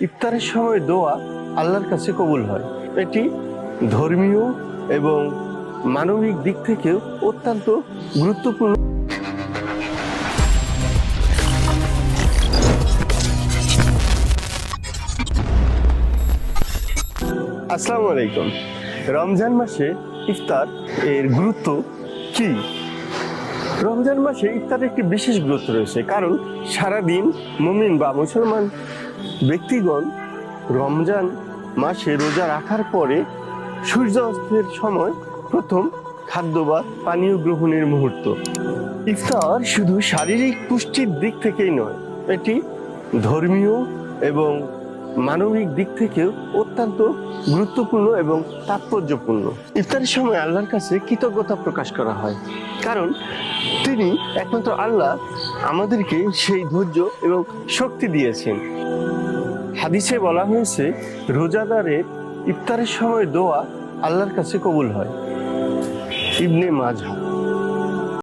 ইফতারের সময় দোয়া আল্লাহর কাছে কবুল হয়। এটি ধর্মীয় এবং মানবিক দিক থেকেও অত্যন্ত গুরুত্বপূর্ণ। আসসালামু আলাইকুম। রমজান মাসে ইফতার এর গুরুত্ব কি? রমজান মাসে ইফতারের একটি বিশেষ গুরুত্ব রয়েছে, কারণ সারাদিন মুমিন বা মুসলমান ব্যক্তিগণ রমজান মাসে রোজা রাখার পরে সূর্যাস্তের সময় প্রথম খাদ্য বা পানীয় গ্রহণের মুহূর্ত। ইফতার শুধু শারীরিক পুষ্টির দিক থেকেই নয়, এটি ধর্মীয় এবং মানবিক দিক থেকেও অত্যন্ত গুরুত্বপূর্ণ এবং তাৎপর্যপূর্ণ। ইফতারের সময় আল্লাহর কাছে কৃতজ্ঞতা প্রকাশ করা হয়, কারণ তিনি একমাত্র আল্লাহ আমাদেরকে সেই ধৈর্য এবং শক্তি দিয়েছেন। হাদিসে বলা হয়েছে, রোজাদারের ইফতারের সময় দোয়া আল্লাহর কাছে কবুল হয়। ইবনে মাজাহ।